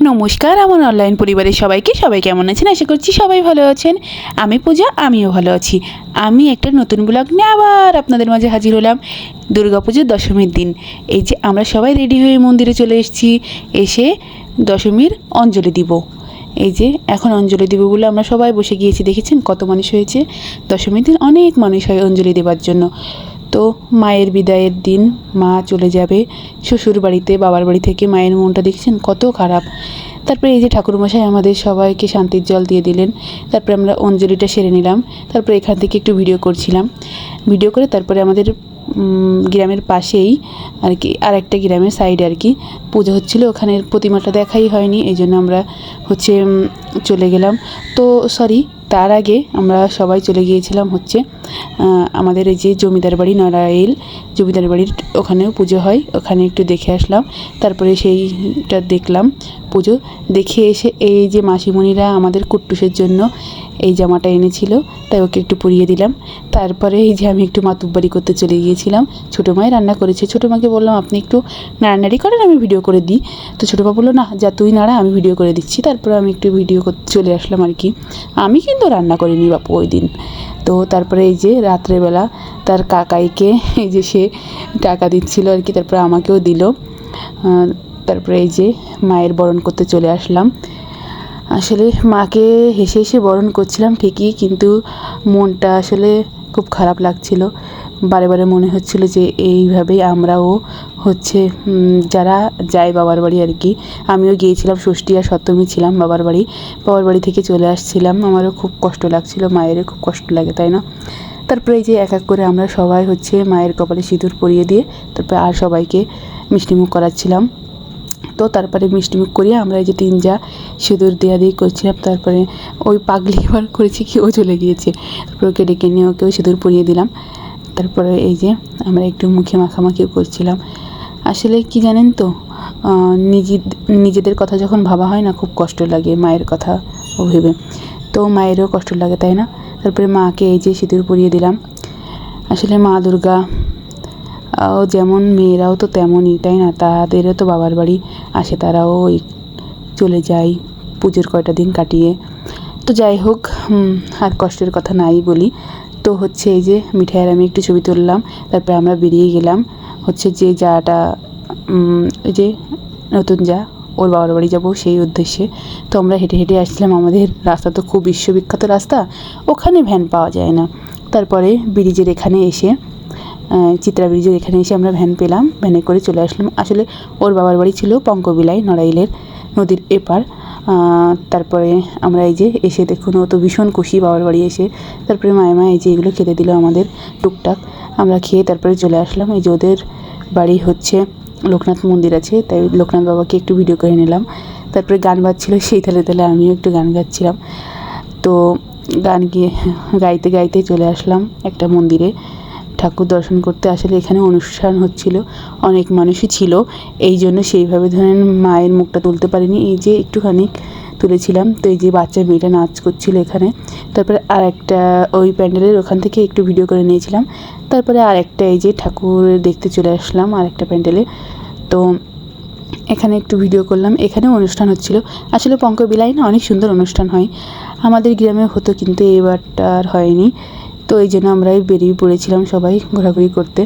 নমস্কার আমার অনলাইন পরিবারের সবাই কেমন আছেন? আশা করছি সবাই ভালো আছেন। আমি পূজা, আমিও ভালো আছি। আমি একটা নতুন ব্লগ নিয়ে আবার আপনাদের মাঝে হাজির হলাম দুর্গাপুজোর দশমীর দিন। এই যে আমরা সবাই রেডি হয়ে মন্দিরে চলে এসেছি, এসে দশমীর অঞ্জলি দিব। এই যে এখন অঞ্জলি দিব বলে আমরা সবাই বসে গিয়েছি। দেখেছেন কত মানুষ হয়েছে? দশমীর দিন অনেক মানুষ হয় অঞ্জলি দেওয়ার জন্য। তো মায়ের বিদায়ের দিন মা চলে যাবে শ্বশুর বাড়িতে, বাবার বাড়ি থেকে। মায়ের মনটা দেখছেন কত খারাপ। তারপরে এই যে ঠাকুরমশাই আমাদের সবাইকে শান্তির জল দিয়ে দিলেন। তারপরে আমরা অঞ্জলিটা সেরে নিলাম। তারপরে এখান থেকে একটু ভিডিও করছিলাম। ভিডিও করে তারপরে আমাদের গ্রামের পাশেই আর কি, আর একটা গ্রামের সাইডে আর কি পুজো হচ্ছিলো। ওখানের প্রতিমাটা দেখাই হয়নি, এই জন্য আমরা চলে গেলাম। তো সরি, তার আগে আমরা সবাই চলে গিয়েছিলাম আমাদের এই যে জমিদার বাড়ি, নড়াইল জমিদার বাড়ির ওখানেও পুজো হয়, ওখানে একটু দেখে আসলাম। তারপরে সেইটা দেখলাম পুজো দেখে এসে এই যে মাসিমণিরা আমাদের কুট্টুসের জন্য এই জামাটা এনেছিল, তাই ওকে একটু পরিয়ে দিলাম। তারপরে এই যে আমি একটু মাতুব্বাড়ি করতে চলে গিয়েছিলাম। ছোটো মাই রান্না করেছে। ছোটো মাকে বললাম আপনি একটু নাড়ানাড়ি করেন, আমি ভিডিও করে দিই। তো ছোটো মা বললো না, যা তুই নাড়া, আমি ভিডিও করে দিচ্ছি। তারপরে আমি একটু ভিডিও করতে চলে আসলাম আর কি। আমি কিন্তু রান্না করিনি বাপু ওই দিন। তো তারপরে এই যে রাত্রেবেলা তার কাকাইকে এই যে সে টাকা দিচ্ছিল আর কি, তারপরে আমাকেও দিল। তারপরে এই যে মায়ের বরণ করতে চলে আসলাম। আসলে মাকে হেসে হেসে বরণ করছিলাম ঠিকই, কিন্তু মনটা আসলে খুব খারাপ লাগছিল। বারে বারে মনে হচ্ছিল যে এইভাবেই আমরাও যারা যায় বাবার বাড়ি আর কি, আমিও গিয়েছিলাম, ষষ্ঠী আর সপ্তমী ছিলাম বাবার বাড়ি থেকে চলে আসছিলাম। আমারও খুব কষ্ট লাগছিল, মায়েরও খুব কষ্ট লাগে, তাই না? তারপরে এই যে এক এক করে আমরা সবাই মায়ের কপালে সিঁদুর পরিয়ে দিয়ে তারপরে আর সবাইকে মিষ্টিমুখ করাচ্ছিলাম। তো তারপরে মিষ্টিমুখ করিয়ে আমরা এই যে তিন যা সিঁদুর দেওয়া দিয়ে করছিলাম। তারপরে ওই পাগলি এবার করেছি কি, ও চলে গিয়েছে। তারপরে ওকে ডেকে নিয়ে ওকেও সিঁদুর পরিয়ে দিলাম। তারপরে এই যে আমরা একটু মুখে মাখামাখিও করছিলাম। আসলে কি জানেন তো, নিজেদের কথা যখন ভাবা হয় না, খুব কষ্ট লাগে মায়ের কথা ও ভেবে। তো মায়েরও কষ্ট লাগে, তাই না? তারপরে মাকে এই যে সিঁদুর পরিয়ে দিলাম। আসলে মা দুর্গা যেমন মেয়েরাও তো তেমনই, তাই না? তাদেরও তো বাবার বাড়ি আসে, তারাও চলে যায় পুজোর কয়টা দিন কাটিয়ে। তো যাই হোক, আর কষ্টের কথা নাই বলি। তো এই যে মিঠাইয়ের আমি একটু ছবি তুললাম। তারপরে আমরা বেরিয়ে গেলাম যে যাটা ওই যে নতুন যা, ওর বাবার বাড়ি যাবো সেই উদ্দেশ্যে। তো আমরা হেঁটে হেঁটে আসছিলাম। আমাদের রাস্তা তো খুব বিশ্ববিখ্যাত রাস্তা, ওখানে ভ্যান পাওয়া যায় না। তারপরে ব্রিজের এখানে এসে চিত্রা ব্রিজের এখানে এসে আমরা ভ্যান পেলাম, ভ্যানে করে চলে আসলাম। আসলে ওর বাবার বাড়ি ছিল পঙ্কবিলাই, নড়াইলের নদীর এপার। তারপরে আমরা এই যে এসে দেখুন, ও তো ভীষণ খুশি বাবার বাড়ি এসে। তারপরে মায়ে এই যে এগুলো খেতে দিল আমাদের টুকটাক, আমরা খেয়ে তারপরে চলে আসলাম। এই যে ওদের বাড়ি লোকনাথ মন্দির আছে, তাই লোকনাথ বাবাকে একটু ভিডিও করে নিলাম। তারপরে গান বাজছিল, সেই তালে তালে আমিও একটু গান গাচ্ছিলাম। তো গান গাইতে গাইতে চলে আসলাম একটা মন্দিরে ঠাকুর দর্শন করতে। আসলে এখানে অনুষ্ঠান হচ্ছিল, অনেক মানুষই ছিল, এই জন্য সেইভাবে ধরেন মায়ের মুখটা তুলতে পারিনি। এই যে একটুখানি তুলেছিলাম। তো এই যে বাচ্চা মেয়েটা নাচ করছিল এখানে। তারপরে আর একটা ওই প্যান্ডেলের ওখান থেকে একটু ভিডিও করে নিয়েছিলাম। তারপরে আর একটা এই যে ঠাকুর দেখতে চলে আসলাম আর একটা প্যান্ডেলে। তো এখানে একটু ভিডিও করলাম। এখানেও অনুষ্ঠান হচ্ছিল। আসলে পঙ্কবিলাই না অনেক সুন্দর অনুষ্ঠান হয়, আমাদের গ্রামে হতো, কিন্তু এবারটা আর হয়নি। তো এই জন্য আমরাই বেরিয়ে পড়েছিলাম সবাই ঘোরাঘুরি করতে।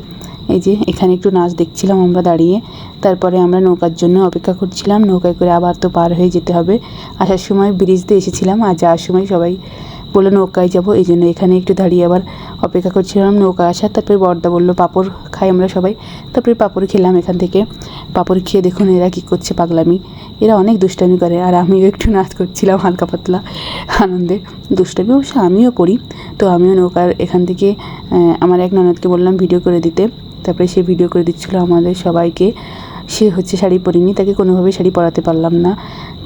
এই যে এখানে একটু নাচ দেখছিলাম আমরা দাঁড়িয়ে। তারপরে আমরা নৌকার জন্য অপেক্ষা করছিলাম, নৌকায় করে আবার তো পার হয়ে যেতে হবে। আসার সময় ব্রিজ দিয়ে এসেছিলাম, আর যাওয়ার সময় সবাই বললো নৌকায় যাবো, এই জন্য এখানে একটু দাঁড়িয়ে আবার অপেক্ষা করছিলাম নৌকা আসার। তারপরে বড়দা বললো পাঁপড় খাই আমরা সবাই। তারপরে পাঁপড় খেলাম এখান থেকে। পাঁপড় খেয়ে দেখুন এরা কী করছে, পাগলামি, এরা অনেক দুষ্টামি করে। আর আমিও একটু নাচ করছিলাম হালকা পাতলা আনন্দে। দুষ্টামি অবশ্য আমিও করি। তো আমিও নৌকার এখান থেকে আমার এক ননদকে বললাম ভিডিও করে দিতে। তারপরে সে ভিডিও করে দিচ্ছিলো আমাদের সবাইকে। সে শাড়ি পরিনি, তাকে কোনোভাবেই শাড়ি পরাতে পারলাম না।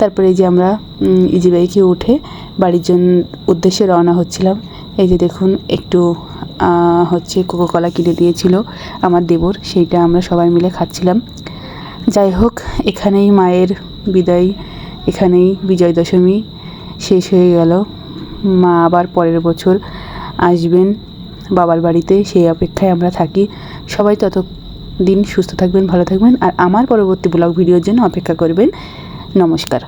তারপরে এই যে আমরা ইজি বাইকে উঠে বাড়ির উদ্দেশ্যে রওনা হচ্ছিলাম। এই যে দেখুন একটু কোকোকলা কিনে দিয়েছিল আমার দেবর, সেইটা আমরা সবাই মিলে খাচ্ছিলাম। যাই হোক, এখানেই মায়ের বিদায়, এখানেই বিজয় দশমী শেষ হয়ে গেল। মা আবার পরের বছর আসবেন বাবার বাড়িতে, সেই অপেক্ষায় আমরা থাকি। সবাই ততদিন সুস্থ থাকবেন, ভালো থাকবেন, আর আমার পরবর্তী ব্লগ ভিডিওর জন্য অপেক্ষা করবেন। নমস্কার।